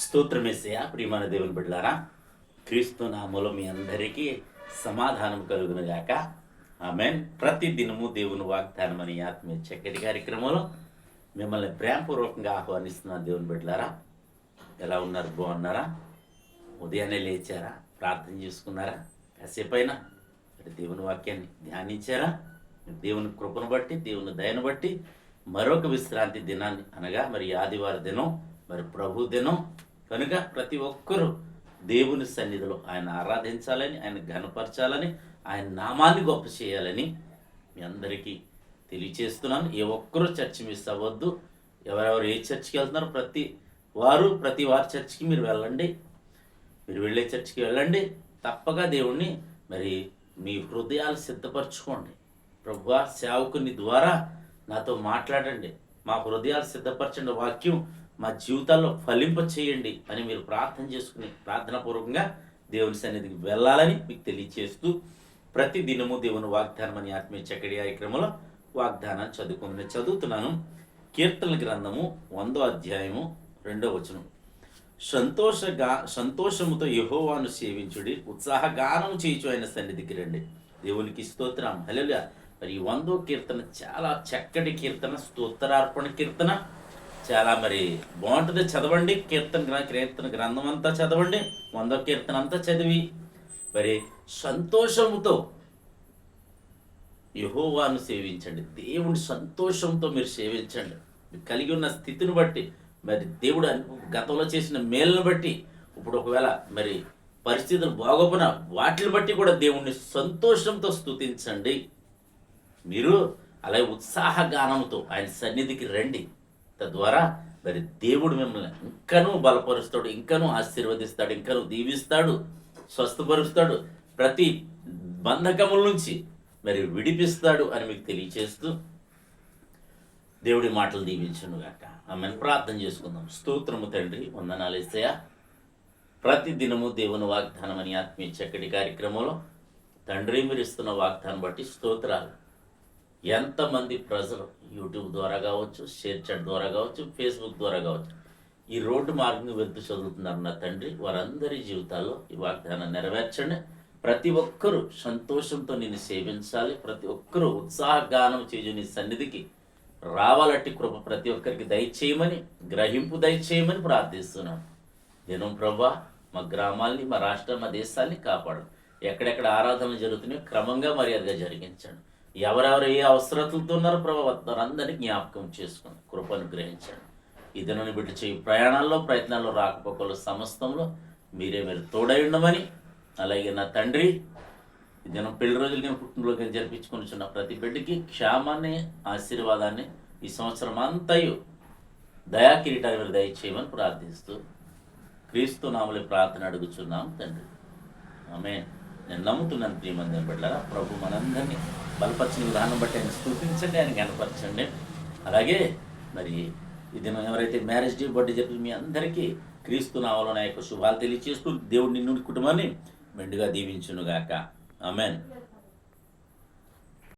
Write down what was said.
స్తోత్రమేసయ ప్రియమైన దేవుని బిడ్డలారా, క్రీస్తు నామములో మీ అందరికీ సమాధానం కలుగునుగాక. ఆమేన్. ప్రతి దినము దేవుని వాగ్దానం అనే ఆత్మీయ చక్కటి కార్యక్రమంలో మిమ్మల్ని ప్రేమపూర్వకంగా ఆహ్వానిస్తున్న దేవుని బిడ్డలారా, ఎలా ఉన్నారు? బాగున్నారా? ఉదయాన్నే లేచారా? ప్రార్థన చేసుకున్నారా? కాసేపైనా దేవుని వాక్యాన్ని ధ్యానించారా? దేవుని కృపను బట్టి, దేవుని దయను బట్టి మరొక విశ్రాంతి దినాన్ని అనగా మరి ఆదివారం దినం, మరి ప్రభు దినం కనుక ప్రతి ఒక్కరూ దేవుని సన్నిధిలో ఆయన ఆరాధించాలని, ఆయన ఘనపరచాలని, ఆయన నామాన్ని గొప్ప చేయాలని మీ అందరికీ తెలియచేస్తున్నాను. ఏ ఒక్కరూ చర్చి మిస్ అవ్వద్దు. ఎవరెవరు ఏ చర్చికి వెళ్తున్నారో ప్రతి వారి చర్చికి మీరు వెళ్ళండి. మీరు వెళ్ళే చర్చికి వెళ్ళండి. తప్పక దేవుణ్ణి మరి మీ హృదయాలు సిద్ధపరచుకోండి. ప్రభువా, సేవకుని ద్వారా నాతో మాట్లాడండి, మా హృదయాలు సిద్ధపరచండి, వాక్యం మా జీవితాల్లో ఫలింప చేయండి అని మీరు ప్రార్థన చేసుకుని ప్రార్థనాపూర్వకంగా దేవుని సన్నిధికి వెళ్ళాలని మీకు తెలియచేస్తూ ప్రతి దినము దేవుని వాగ్దానం అని ఆత్మీయ చక్కటి కార్యక్రమంలో వాగ్దానాన్ని చదువుతున్నాను. కీర్తనల గ్రంథము 1వ అధ్యాయము 2వ వచనం. సంతోషముతో యెహోవాను సేవించుడి, ఉత్సాహగానం చేయుచు ఆయన సన్నిధికి రండి. దేవునికి స్తోత్రం. హల్లెలూయా. మరి 1వ కీర్తన చాలా చక్కటి కీర్తన, స్తోత్రార్పణ కీర్తన. చాలా మరి బాగుంటుంది. చదవండి, కీర్తన గ్రంథం అంతా చదవండి. 1వ కీర్తన అంతా చదివి మరి సంతోషముతో యెహోవాను సేవించండి. దేవుని సంతోషంతో మీరు సేవించండి. మీరు కలిగి ఉన్న స్థితిని బట్టి, మరి దేవుడు గతంలో చేసిన మేలును బట్టి, ఇప్పుడు ఒకవేళ మరి పరిస్థితులు బాగోపోయినా వాటిని బట్టి కూడా దేవుణ్ణి సంతోషంతో స్తుతించండి. మీరు అలాగే ఉత్సాహగానంతో ఆయన సన్నిధికి రండి. తద్వారా మరి దేవుడు మిమ్మల్ని ఇంకనూ బలపరుస్తాడు, ఇంకనూ ఆశీర్వదిస్తాడు, ఇంకనూ దీవిస్తాడు, స్వస్థపరుస్తాడు, ప్రతి బంధకముల నుంచి మరి విడిపిస్తాడు అని మీకు తెలియచేస్తూ దేవుడి మాటలు దీవించునుగాక. ఆమెను ప్రార్థన చేసుకుందాం. స్తోత్రము తండ్రి, వందనాలు యేసయ్యా. ప్రతి దినము దేవుని వాగ్దానం అని ఆత్మీయ చక్కటి కార్యక్రమంలో తండ్రి మీరు ఇస్తున్న వాగ్దానం బట్టి స్తోత్రాలు. ఎంతమంది ప్రజలు యూట్యూబ్ ద్వారా కావచ్చు, షేర్ చాట్ ద్వారా కావచ్చు, ఫేస్బుక్ ద్వారా కావచ్చు, ఈ రోడ్డు మార్గంగా వెళ్తూ చదువుతున్నారు నా తండ్రి, వారందరి జీవితాల్లో ఈ వాగ్దానం నెరవేర్చండి. ప్రతి ఒక్కరూ సంతోషంతో నిన్ను సేవించాలి. ప్రతి ఒక్కరూ ఉత్సాహగానం చేయు నీ సన్నిధికి రావాలట్టి కృప ప్రతి ఒక్కరికి దయచేయమని, గ్రహింపు దయచేయమని ప్రార్థిస్తున్నాను. దినం ప్రభా మా గ్రామాల్ని, మా రాష్ట్రం, మా దేశాల్ని కాపాడు. ఎక్కడెక్కడ ఆరాధనలు జరుగుతున్నాయో క్రమంగా మర్యాదగా జరిగించండి. ఎవరెవరు ఏ అవసరతలతో ఉన్నారో ప్రభావ వారందరినీ జ్ఞాపకం చేసుకోండి, కృపను గ్రహించండి. ఈ దినాన్ని బిడ్డ చేయి ప్రయాణాల్లో, ప్రయత్నాల్లో, రాకపోకలు సమస్తంలో మీరు తోడై ఉండమని, అలాగే నా తండ్రి ఈ దినం పెళ్లి రోజులు నేను పుట్టినరోజు జరిపించుకొని ప్రతి బిడ్డకి క్షేమాన్ని, ఆశీర్వాదాన్ని ఈ సంవత్సరం అంతయు దయా కిరీటాన్ని మీరు దయచేయమని ప్రార్థిస్తూ క్రీస్తు నామములో ప్రార్థన అడుగుచున్నాం తండ్రి. ఆమేన్. నేను నమ్ముతున్నాను ప్రియమంది బిడ్డలారా, ప్రభు మనందరినీ బలపరిచిన విధానం బట్టి ఆయన స్తుతించండి, ఆయన కనపరచండి. అలాగే మరి ఈ దినం ఎవరైతే మ్యారేజ్ డే, బర్త్డే చెప్పి మీ అందరికీ క్రీస్తు నామములో నా యొక్క శుభాలు తెలియచేస్తూ దేవుడు నిన్ను కుటుంబాన్ని మెండుగా దీవించునుగాక. ఆమేన్.